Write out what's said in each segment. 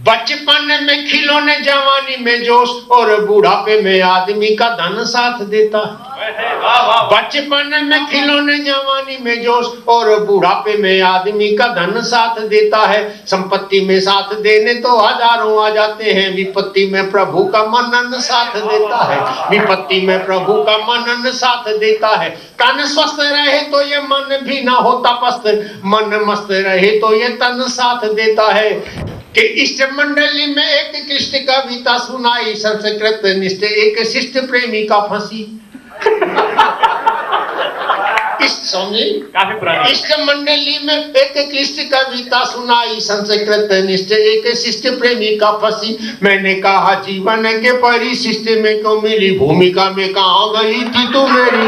बचपन में खिलौने, जवानी में जोश और बुढ़ापे में आदमी का धन साथ देता है। बचपन में खिलौने, जवानी में जोश और बुढ़ापे में आदमी का धन साथ देता है। संपत्ति में साथ देने तो हजारों आ जाते हैं, विपत्ति में प्रभु का मनन साथ देता है। विपत्ति में प्रभु का मनन साथ देता है। तन स्वस्थ रहे तो ये मन भी ना होता पस्त, मन मस्त रहे तो ये तन साथ देता है। कि इष्ट मंडली में एक कृष्ण कविता सुनाई, संस्कृत निष्ठ एक शिष्ट प्रेमी का फंसी। काफी पुरानी। इष्ट मंडली में एक कृष्ण कविता सुनाई, संस्कृत निष्ठ एक शिष्ट प्रेमी का फंसी। मैंने कहा जीवन के परिशिष्ट में क्यों मिली, भूमिका में कहाँ गई थी तू मेरी।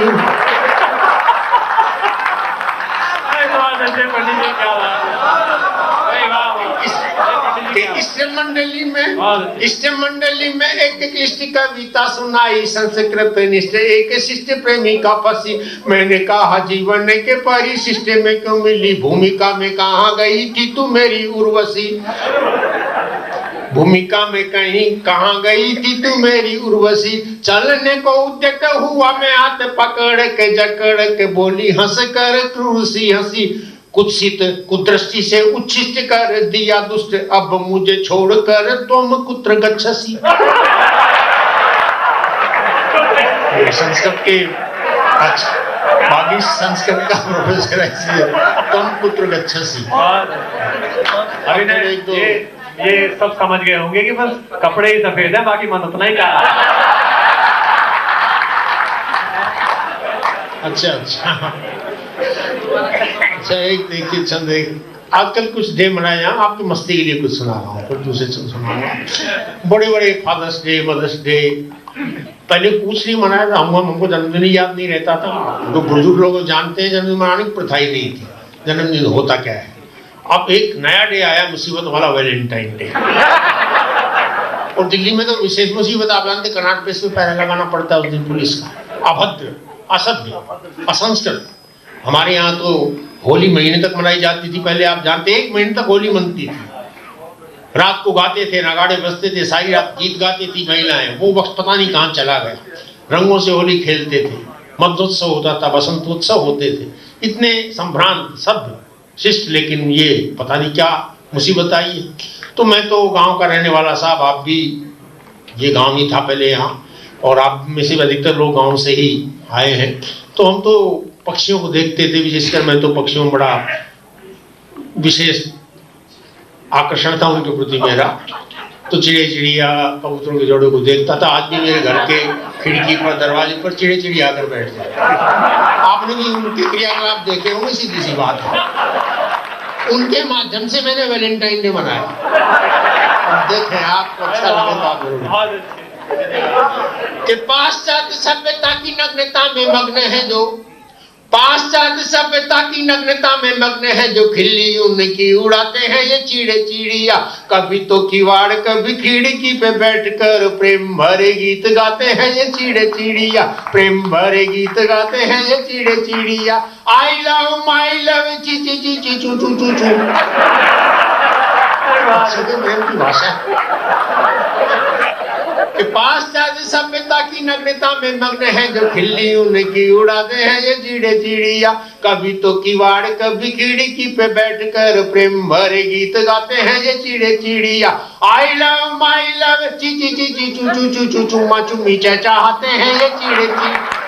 इष्ट मंडली में एक कृष्ण कविता सुनाई, संस्कृत निष्ठ एक शिष्ट प्रेमी का फंसी। मैंने कहा जीवन के परिशिष्ट में क्यों मिली, भूमिका में कहाँ गई थी तू मेरी उर्वशी। भूमिका में कहीं कहाँ गई थी तू मेरी उर्वशी। चलने को उद्यत हुआ मैं हाथ पकड़ के जकड़ के बोली हंस कर क्रूसी हंसी। कुत्सित कुदृष्टि से उच्छिष्ट कर दिया दुष्ट, अब मुझे छोड़कर तुम कुत्र गच्छसी। संस्कृत के बागी संस्कृत का प्रोफेसर है, तुम कुत्र गच्छसी। अभी ये सब समझ गए होंगे कि बस कपड़े ही सफेद है, बाकी मन उतना ही काला। अच्छा अच्छा अच्छा, एक देखिए चंद, एक आजकल कुछ डे मनाए यहाँ, आपकी मस्ती के लिए कुछ सुना रहा हूँ, फिर दूसरे सुनाऊंगा। बड़े बड़े फादर्स डे, मदर्स डे, पहले कुछ नहीं मनाया था। हमको जन्मदिन याद नहीं रहता था। जो बुजुर्ग लोग जानते हैं जन्मदिन मनाने की प्रथा ही नहीं थी, जन्मदिन होता क्या है। अब एक नया डे आया मुसीबत वाला, वैलेंटाइन डे। और दिल्ली में तो विशेष मुसीबत, आप जानते कर्नाटक प्लेस में पहरा लगाना पड़ता है उस दिन पुलिस का। अभद्र, असभ्य, असंस्कृत। हमारे यहाँ तो होली महीने तक मनाई जाती थी पहले, आप जानते, 1 महीने तक होली मनती थी। रात को गाते थे, नगाड़े बजते थे, सारी रात गीत गाती थी महिलाएं। वो वक्त पता नहीं कहाँ चला गया। रंगों से होली खेलते थे, मध्योत्सव होता था, बसंतोत्सव होते थे, इतने संभ्रांत सभ्य शिष्ट। लेकिन ये पता नहीं क्या मुसीबत आई है। तो मैं तो गांव का रहने वाला साहब, आप भी ये गांव ही था पहले यहाँ, और आप में से अधिकतर लोग गांव से ही आए हैं। तो हम तो पक्षियों को देखते थे, विशेषकर मैं तो पक्षियों में बड़ा विशेष आकर्षण था उनके प्रति मेरा। तो चिड़िया कबूतरों के जोड़ों को देखता था। आज भी मेरे घर के खिड़की पर, दरवाजे पर चिड़िया आकर बैठ जाते। आपने भी उनके क्रियाकलाप देखे होंगे, सीधी सी बात है। उनके माध्यम से मैंने वैलेंटाइन डे मनाया। देखें, आपको अच्छा लगेगा। कि पाश्चात्य सभ्यता की नग्नता में मग्न है जो, पाश्चात्य सभ्यता की नग्नता में मग्न है जो, खिल्ली उनकी उड़ाते हैं ये चिड़े चिड़िया। कभी तो किवाड़ कभी खिड़की पे बैठकर प्रेम भरे गीत गाते हैं ये चिड़े चिड़िया। प्रेम भरे गीत गाते हैं ये चिड़े चिड़िया। आई लव माई लव ची ची ची ची चू चू चू चू। प्रेम की भाषा। पाश्चात्य सभ्यता की नग्नता में मग्न है जो, खिल्ली उनकी उड़ाते हैं ये चिड़े चिड़िया। कभी तो किवाड़ कभी खिड़की पे बैठकर प्रेम भरे गीत गाते हैं ये चिड़े चिड़िया। आई लव माई लव ची ची ची ची चू चू चू चू चुम्मा चुम्मी चाहते हैं ये चिड़े चिड़िया।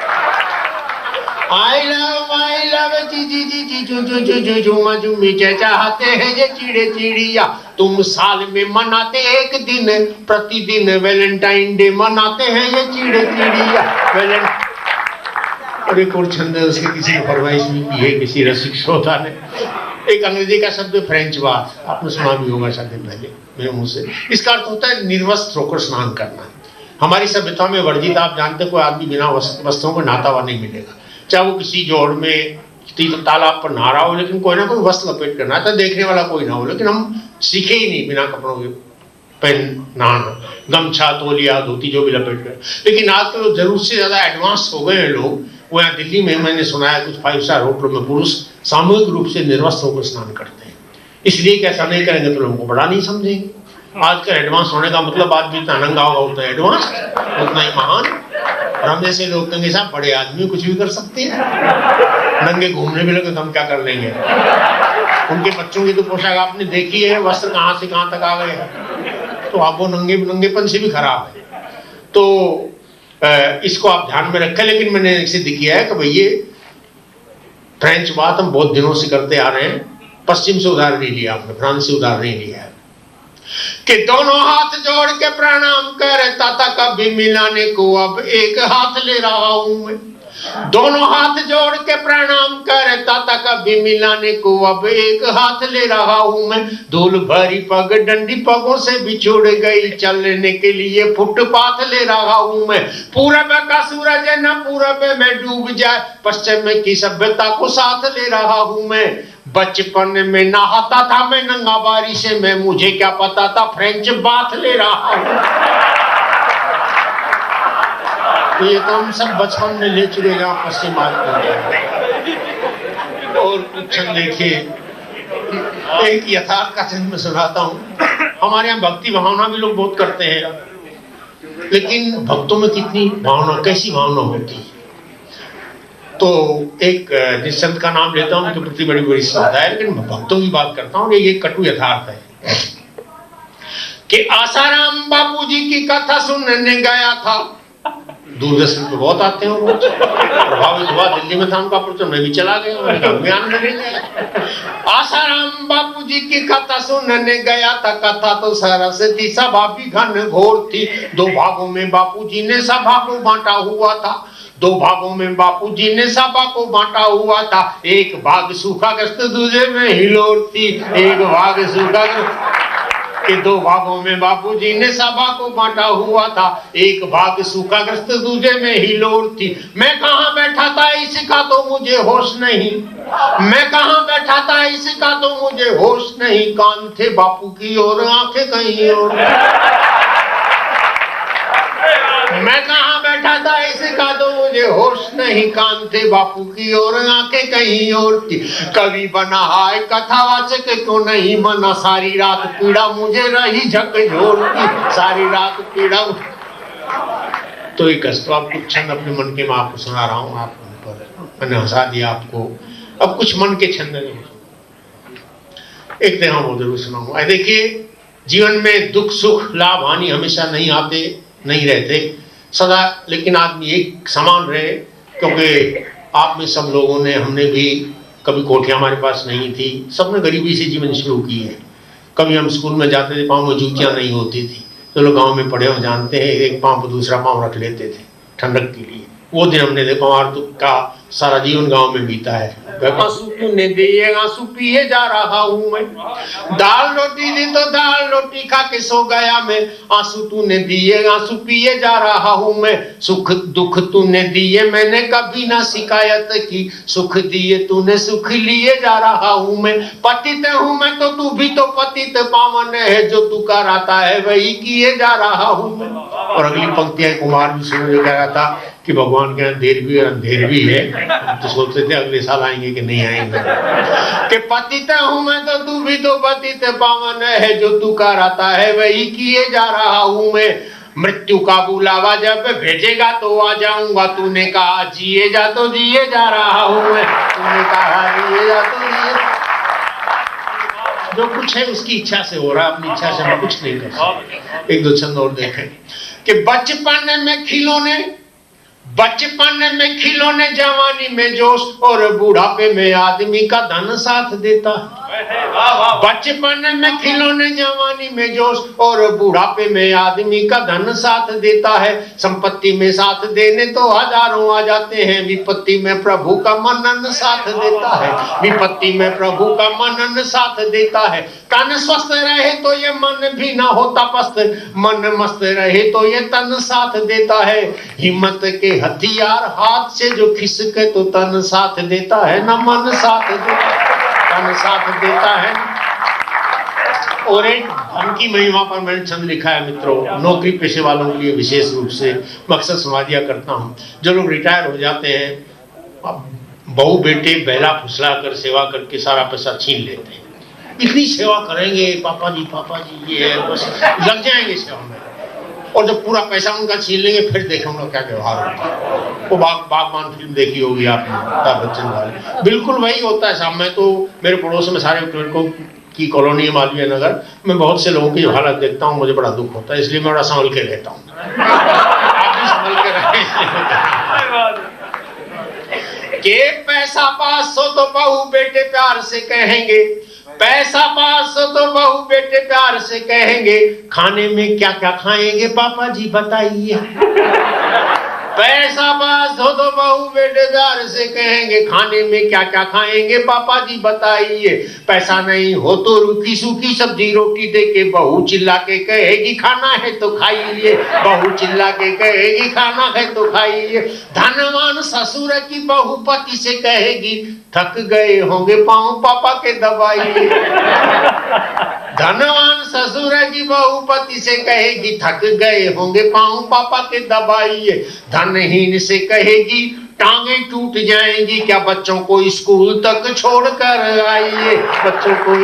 आई लव ची ची ची ची चू चू चू चू चुम्मा चुम्मी चाहते हैं ये चिड़े चिड़िया। तुम साल में मनाते एक दिन, प्रतिदिन वैलेंटाइन डे मनाते हैं ये चिड़े चिड़िया। और एक और छंद है उसके, किसी ने फरमाइश भी की है किसी रसिक श्रोता ने। एक अंग्रेजी का शब्द फ्रेंच बाथ, आपने सुना भी होगा शायद पहले मेरे मुंह से। इसका अर्थ होता है निर्वस्त्र होकर स्नान करना। हमारी सभ्यता में वर्जित, आप जानते कोई आदमी बिना वस्त्रों को नहाता हुआ नहीं मिलेगा। चाहे वो किसी जोड़ में तालाब पर नहा रहा हो, लेकिन कोई ना कोई वस्त्र लपेट कर नहाता, देखने वाला कोई ना हो। लेकिन हम सीखे ही नहीं बिना कपड़ों के पहन नहाना, गमछा तौलिया धोती जो भी लपेट कर। लेकिन आज तो जरूरत से ज्यादा एडवांस हो गए हैं लोग। वो यहाँ दिल्ली में मैंने सुना है कुछ 5 स्टार होटलों में पुरुष सामूहिक रूप से निर्वस्त्र होकर स्नान करते हैं। इसलिए कि ऐसा नहीं करेंगे तो लोगों को बड़ा नहीं समझेंगे। आजकल एडवांस होने का मतलब आदमी जितना नंगा होगा उतना एडवांस, उतना ही महान। और हम जैसे लोग नंगे साहब बड़े आदमी कुछ भी कर सकते हैं, नंगे घूमने भी लगे तो हम क्या कर लेंगे। उनके बच्चों की तो पोशाक आपने देखी है, वस्त्र कहाँ से कहाँ तक आ गए, तो आप वो नंगेपन से भी खराब है। तो इसको आप ध्यान में रखें। लेकिन मैंने सिद्ध किया है कि भाई ये फ्रेंच बात हम बहुत दिनों से करते आ रहे हैं, पश्चिम से उधार नहीं लिया आपने, फ्रांस से उधार नहीं लिया है कि दोनों हाथ जोड़ के प्रणाम करता था कभी मिलाने को अब एक हाथ ले रहा हूं मैं। दोनों हाथ जोड़ के प्रणाम करता था कभी मिलाने को अब एक हाथ ले रहा हूं मैं। धूल भरी पग डंडी पगों से बिछुड़ गई, चलने के लिए फुटपाथ ले रहा हूं मैं। पूरब का सूरज न पूरब में डूब जाए, पश्चिम की सभ्यता को साथ ले रहा हूं मैं। बचपन में नहाता था मैं नंगा बारिश में, मुझे क्या पता था फ्रेंच बाथ ले रहा हूं। ये तो हम सब बचपन में ले चुके हैं पश्चिमात में। और कुछ देखिए, एक यथार्थ का चंद में सुनाता हूँ। हमारे यहाँ भक्ति भावना भी लोग बहुत करते हैं, लेकिन भक्तों में कितनी भावना, कैसी भावना होती है। तो एक जिस संत का नाम लेता हूँ उनके प्रति बड़ी बड़ी श्रद्धा है, लेकिन भक्तों की बात करता हूँ। ये कटु यथार्थ है कि आसाराम बापू जी की कथा सुनने गया था, दूरदर्शन पे बहुत आते हैं रोज, प्रभावित हुआ, दिल्ली में था उनका प्रचार, मैं भी चला गया। आसाराम बापू जी की कथा सुनने गया था, कथा तो सरस्वती सभा भी घन घोर थी। दो भागों में बापू जी ने सभा को बांटा हुआ था, दो भागों में बापू जी ने सभा को बांटा हुआ था। एक भाग सूखाग्रस्त दूसरे में हिलोर थी, एक भाग सूखाग्रस्त के दो भागों में बापूजी ने सभा को बांटा हुआ था। एक भाग सूखाग्रस्त दूसरे में हिलोर थी। मैं कहाँ बैठा था इसका तो मुझे होश नहीं, मैं कहाँ बैठा था इसका तो मुझे होश नहीं। कान थे बापू की और आंखें कहीं और, मैं कहाँ बैठा था इसका तो मुझे होश नहीं। कान थे बापू की और आंखें कहीं और थी। कवि बना है कथावाचक क्यों नहीं मना, सारी रात पीड़ा मुझे रही झकझोरती, सारी रात पीड़ा। तो एक आप कुछ छंद अपने मन के मैं आपको सुना रहा हूँ, आप पर मैंने हंसा दिया आपको। अब कुछ मन के छंद एक दिन हम जरूर सुनाऊंगा। देखिए, जीवन में दुख सुख लाभ हानि हमेशा नहीं आते, नहीं रहते सदा, लेकिन आदमी एक समान रहे। क्योंकि आप में सब लोगों ने, हमने भी कभी कोठियाँ हमारे पास नहीं थी, सबने गरीबी से जीवन शुरू की है। कभी हम स्कूल में जाते थे, पाँव में जूतियाँ नहीं होती थी, तो लोग गाँव में पढ़े हो जानते हैं, एक पाँव पर दूसरा पाँव रख लेते थे ठंडक के लिए। वो दिन हमने देखा, हमारा तो का सारा जीवन गांव में बीता है। आंसू तूने दिए आंसू पिए जा रहा हूँ मैं, दाल रोटी दी तो दाल रोटी खा के सो गया मैं। आंसू तूने दिए आंसू पिए जा रहा हूँ मैं, सुख दुख तूने दिए मैंने कभी ना शिकायत की, सुख दिए तूने सुख लिए जा रहा हूँ मैं। पतित हूँ मैं तो तू भी तो पतित पावन है, जो तू कराता है वही किए जा रहा हूँ मैं। और अगली पंक्तियां कुमार भी सुन रहा था कि भगवान के अंधेर भी अंधेर भी है, तो सोचते थे अगले साल आएंगे कि नहीं आएंगे। कि पतित हूँ मैं तो तू भी तो पतित पावन है, जो तू कराता है वही किए जा रहा हूँ मैं। मृत्यु का बुलावा जब भेजेगा तो आ जाऊंगा, तूने कहा जिए जा तो जिए जा रहा हूँ मैं, तूने कहा जिए जा तो जिए। जो कुछ है उसकी इच्छा से हो रहा है, अपनी इच्छा से मैं कुछ नहीं कर सकता। एक दो छंद और देखें कि बचपन में खिलौने जवानी में जोश, और बुढ़ापे में आदमी का धन साथ देता है। बचपन में खिलौने जवानी में जोश, और बुढ़ापे में आदमी का धन साथ देता है। संपत्ति में साथ देने तो हजारों आ जाते हैं, विपत्ति में प्रभु का मनन साथ देता है, विपत्ति में प्रभु का मनन साथ देता है। तन स्वस्थ रहे तो ये मन भी ना होता पस्त, मन मस्त रहे तो ये तन साथ देता है। हिम्मत के हथियार हाथ से जो खिसके तो तन साथ देता है ना, मन साथ देता, तन साथ देता है। और एक धन की महिमा पर मैंने छंद लिखा है मित्रों, नौकरी पेशे वालों के लिए विशेष रूप से मकसद सुना दिया करता हूँ। जो लोग रिटायर हो जाते हैं, बहू बेटे बहला फुसला कर सेवा करके सारा पैसा छीन लेते हैं, इतनी सेवा करेंगे पापा जी, ये बस लग जाएंगे सेवा में। और जब पूरा पैसा उनका छीन लेंगे फिर देखूंगा क्या व्यवहार होता है। वो बागबान फिल्म देखी होगी आपने, अमिताभ बच्चन वाली, बिल्कुल वही होता है साहब। मैं तो मेरे पड़ोस में सारे लड़कों की कॉलोनी है मालवीय नगर, मैं बहुत से लोगों की हालत देखता हूँ, मुझे बड़ा दुख होता है, इसलिए मैं बड़ा संभल के रहता हूँ। आप भी संभल के रहें। के पैसा पास हो तो बहू बेटे प्यार से कहेंगे, पैसा पास हो तो बहू बेटे प्यार से कहेंगे, खाने में क्या क्या खाएंगे पापा जी बताइए। पैसा पास हो तो बहू बेटे प्यार से कहेंगे, खाने में क्या क्या खाएंगे पापा जी बताइए। पैसा नहीं हो तो रूखी सूखी सब्जी रोटी दे के बहू चिल्ला के कहेगी खाना है तो खाइए, बहू चिल्ला के कहेगी खाना है तो खाइए। धनवान ससुर की बहू पति से कहेगी थक गए होंगे पाँव पापा के दबाइए। धनवान ससुर की बहू पति से कहेगी थक गए होंगे पाँव पापा के दबाइए। धनहीन से कहेगी टांगे टूट जाएंगी, क्या बच्चों को स्कूल तक छोड़कर आइए, बच्चों को